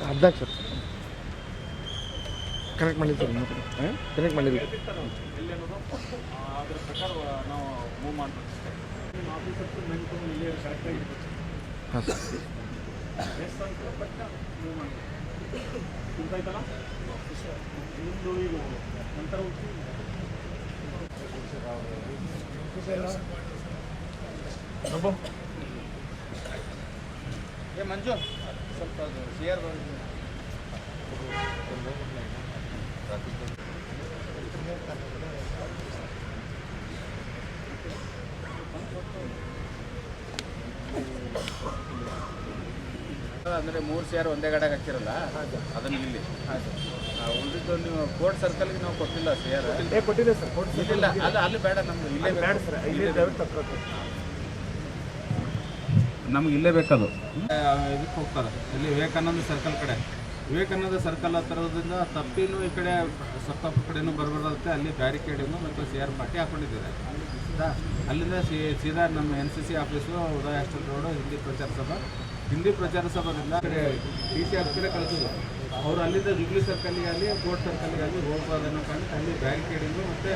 14 sir connect ಮಾಡಿದ್ದು sir connect ಮಾಡಿದ್ವಿ ಎಲ್ಲಿ ಅನ್ನೋದು ಅದರ ಪ್ರಕಾರ ನಾವು ಮೂವ್ ಮಾಡಬೇಕು. ನಿಮ್ಮ ಆಫೀಸರ್ಸು ಮೆನ್ಕೊಂಡು ಇಲ್ಲಿ ಕರೆಕ್ಟಾಗಿ ಹಾಂ ಸರ್ ಎಸ್ ಅಂತ ಬಟ್ ಮೂವ್ ಮಾಡಬೇಕು. ಗೊತ್ತಾಯ್ತಲ್ಲ ನಿಮ್ಮದು ಈಗ ನಂತರ ಏ ಮಂಜು ಸ್ವಲ್ಪ ಅದು ಶೇರ್ ಅಂದರೆ 3 ಸೇರ್ ಒಂದೇ ಗಡೆಗೆ ಹಾಕಿರಲ್ಲ ಅದನ್ನು ಇಲ್ಲಿ ಉಳಿದಿದ್ದು ನೀವು ಕೋರ್ಟ್ ಸರ್ಕಲ್ಗೆ ನಾವು ಕೊಟ್ಟಿಲ್ಲ ಸೇರ್ ಕೊಟ್ಟಿದೆ ಸರ್ ಕೋರ್ಟ್ ಇಲ್ಲ ಅದು ಅಲ್ಲಿ ಬೇಡ ನಮ್ದು ಇಲ್ಲೇ ಬೇಡ ಸರ್ ಇಲ್ಲಿ ನಮ್ಗೆ ಇಲ್ಲೇ ಬೇಕದು. ಇದಕ್ಕೆ ಹೋಗ್ತಾರೆ ಇಲ್ಲಿ ವಿವೇಕಾನಂದ ಸರ್ಕಲ್ ಕಡೆ. ವಿವೇಕಾನಂದ ಸರ್ಕಲ್ ಹತ್ತಿರದಿಂದ ತಪ್ಪಿನೂ ಈ ಕಡೆ ಸಪ್ತಾಪುರ ಕಡೆನೂ ಬರಬಾರ್ದಂತೆ ಅಲ್ಲಿ ಬ್ಯಾರಿಕೇಡಿಂಗು ಮತ್ತು ಸೇರ್ ಪಾಟಿ ಹಾಕೊಂಡಿದ್ದಾರೆ. ಅಲ್ಲಿಂದ ಸೀದಾ ನಮ್ಮ NCC ಆಫೀಸು ಉದಯ ಹಾಸ್ಟೆಲ್ ರೋಡು ಹಿಂದಿ ಪ್ರಚಾರ ಸಭಾದಿಂದ ಕಡೆ TC ಆಫೀಸ್ ಕಡೆ ಕಳಿಸೋದು. ಅವರು ಅಲ್ಲಿಂದ ಜುಬ್ಲಿ ಸರ್ಕಲ್ಗೆ ಅಲ್ಲಿ ಕೋರ್ಟ್ ಸರ್ಕಲ್ಗೆ ಅಲ್ಲಿ ಹೋಗ್ಬೋದನ್ನೋ ಕಾರಣಕ್ಕೆ ಅಲ್ಲಿ ಬ್ಯಾರಿಕೇಡಿಂಗು ಮತ್ತು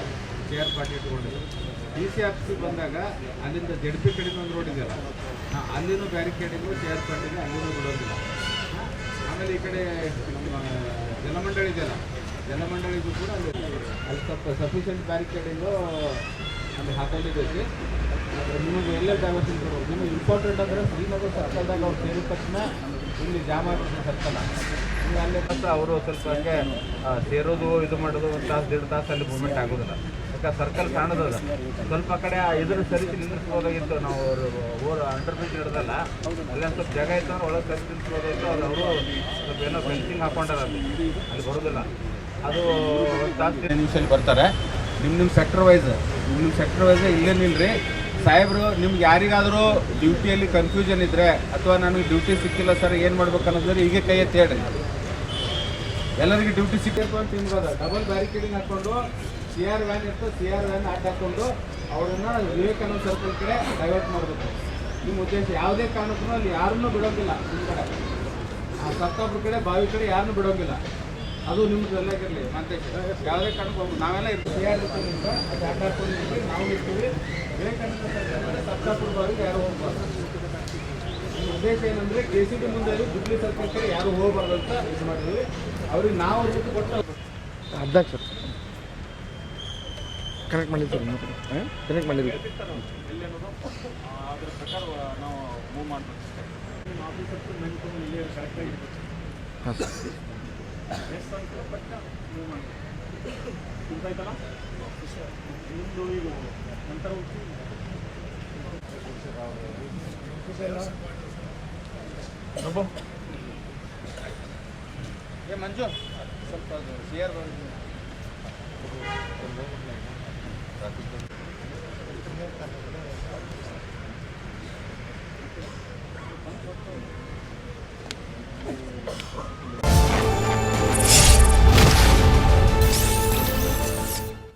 ಚೇರ್ ಪಾರ್ಟಿ ಇಟ್ಕೊಂಡಿದ್ರು. TC ಆಫೀಸಿಗೆ ಬಂದಾಗ ಅಲ್ಲಿಂದ ZP ಕಡೆಯಿಂದ ಒಂದು ರೋಡ್ ಇದೆಯಲ್ಲ ಅಲ್ಲಿನೂ ಬ್ಯಾರಿಕೇಡಿಂಗು ಚೇರ್ ಪಾರ್ಟಿಗೆ ಅಲ್ಲಿನೂ ಬಿಡೋದಿಲ್ಲ. ಆಮೇಲೆ ಈ ಕಡೆ ನಮ್ಮ ಜಲಮಂಡಳಿ ಇದೆಯಲ್ಲ ಜಲಮಂಡಳಿಗೂ ಕೂಡ ಅಲ್ಲಿ ಸ್ವಲ್ಪ ಸಫಿಷಿಯೆಂಟ್ ಬ್ಯಾರಿಕೇಡಿಂಗು ಅಲ್ಲಿ ಹಾಕೊಂಡಿದ್ದೀವಿ. ನಿಮಗೆ ಎಲ್ಲೇ ಡೈವರ್ಷನ್ ಕೊಡೋದು ನಿಮಗೆ ಇಂಪಾರ್ಟೆಂಟ್ ಅಂದರೆ ಶ್ರೀನಗರ ಸರ್ಕಲ್ದಾಗ ಅವ್ರು ಸೇರಿದ ತಕ್ಷಣ ಇಲ್ಲಿ ಜಾಮ್ ಆಗ್ತದೆ ಸರ್ಕಲ್. ನೀವು ಅಲ್ಲೇ ಮಾತ್ರ ಅವರು ಸ್ವಲ್ಪ ಹಂಗೆ ಸೇರೋದು ಇದು ಮಾಡೋದು 1 ತಾಸು 1.5 ತಾಸು ಅಲ್ಲಿ ಮೂವ್ಮೆಂಟ್ ಆಗೋದಿಲ್ಲ. ಯಾಕೆ ಸರ್ಕಲ್ ಕಾಣೋದಲ್ಲ ಸ್ವಲ್ಪ ಕಡೆ ಇದ್ರ ಸರಿಸಿ ನಿಲ್ಲಿಸ್ಬೋದಾಗಿತ್ತು. ನಾವು ಅವರು ಅಂಡರ್ ಬ್ರಿಡ್ಜ್ ಹಿಡ್ದಲ್ಲ ಅಲ್ಲೇ ಸ್ವಲ್ಪ ಜಾಗ ಇತ್ತು ಅಂದ್ರೆ ಒಳಗೆ ಸರಿಸಿ ನಿಲ್ಲಿಸ್ಬೋದಾಗಿತ್ತು. ಅದು ಅವರು ಸ್ವಲ್ಪ ಏನೋ ಫೆನ್ಸಿಂಗ್ ಹಾಕೊಂಡಾರ ಅಲ್ಲಿ ಬರೋದಿಲ್ಲ. ಅದು 1 ತಾಸು ನಿಮಿಷದಲ್ಲಿ ಬರ್ತಾರೆ. ನಿಮ್ಮ ಸೆಕ್ಟರ್ ವೈಸ್ ಇಲ್ಲೇ ನಿಲ್ರಿ ಸಾಹೇಬರು. ನಿಮ್ಗೆ ಯಾರಿಗಾದರೂ ಡ್ಯೂಟಿಯಲ್ಲಿ ಕನ್ಫ್ಯೂಷನ್ ಇದ್ದರೆ ಅಥವಾ ನನಗೆ ಡ್ಯೂಟಿ ಸಿಕ್ಕಿಲ್ಲ ಸರ್ ಏನು ಮಾಡ್ಬೇಕು ಅನ್ನೋದ್ರೆ ಈಗ ಕೈ ಎತ್ತಿ ಹೇಳ್ರಿ. ಎಲ್ಲರಿಗೆ ಡ್ಯೂಟಿ ಸಿಕ್ಕಬೇಕು ಅಂತ ತಿನ್ಬೋದ ಡಬಲ್ ಬ್ಯಾರಿಕೇಡಿಂಗ್ ಹಾಕ್ಕೊಂಡು CR ವ್ಯಾನ್ ಇರ್ತದೆ CR ವ್ಯಾನ್ ಅಡ್ಡ ಹಾಕ್ಕೊಂಡು ಅವರನ್ನು ವಿವೇಕಾನಂದ ಸರ್ಕಲ್ ಕಡೆ ಡೈವರ್ಟ್ ಮಾಡಬೇಕು. ನಿಮ್ಮ ಉದ್ದೇಶ ಯಾವುದೇ ಕಾರಣಕ್ಕೂ ಅಲ್ಲಿ ಯಾರನ್ನೂ ಬಿಡೋಂಗಿಲ್ಲ. ನಿಮ್ಮ ಕಡೆ ಆ ಸಪ್ತಾಪುರ ಕಡೆ ಬಾವಿ ಕಡೆ ಯಾರನ್ನೂ ಬಿಡೋಂಗಿಲ್ಲ. ಅದು ನಿಮ್ದು ಎಲ್ಲ ಇರಲಿ ಮತ್ತೆ ಯಾವುದೇ ಕಾರಣಕ್ಕೆ ಹೋಗ್ಬೋದು. ನಾವೆಲ್ಲ ಇರ್ತೀವಿ CR ಇರ್ತದೆ ನಿಮ್ಗೆ ಅದು ಅಡ್ಡ ಹಾಕ್ಕೊಂಡಿರ್ತೀವಿ ನಾವು ಇರ್ತೀವಿ. ವಿವೇಕಾನಂದ ಸರ್ಕಲ್ ಸಪ್ತಾಪುರ ಬಾವಿಗೆ ಯಾರು ಹೋಗ್ಬಾರ್ದು. ನಿಮ್ಮ ಉದ್ದೇಶ ಏನಂದರೆ KCD ಮುಂದೆ ಜುಬ್ಲಿ ಸರ್ಕಲ್ ಕಡೆ ಯಾರು ಹೋಗಬಾರ್ದು ಅಂತ ಇದು ಮಾಡಿದ್ವಿ. ಅವ್ರಿಗೆ ನಾವು ರೂಟ್ ಕೊಟ್ಟು 14 ಸರ್ ಕನೆಕ್ಟ್ ಮಾಡಿದ್ದು ಸರ್ ಕನೆಕ್ಟ್ ಮಾಡಿದ್ವಿ ಎಲ್ಲಿ ಅನ್ನೋದು ಅದರ ಪ್ರಕಾರ ನಾವು ಮೂವ್ ಮಾಡಬೇಕು. ನಿಮ್ಮ ಆಫೀಸರ್ಸು ಮೆನ್ಕೊಂಡು ಇಲ್ಲಿ ಕರೆಕ್ಟಾಗಿ ಹಾಂ ಸರ್ ಎಸ್ ಅಂತ ಬಟ್ ಮೂವ್ ಮಾಡಬೇಕು. ಗೊತ್ತಾಯ್ತಲ್ಲ ನಿಮ್ಮದು ಈಗ ನಂತರ ಏ ಮಂಜು ಸ್ವಲ್ಪ ಅದು ಶೇರ್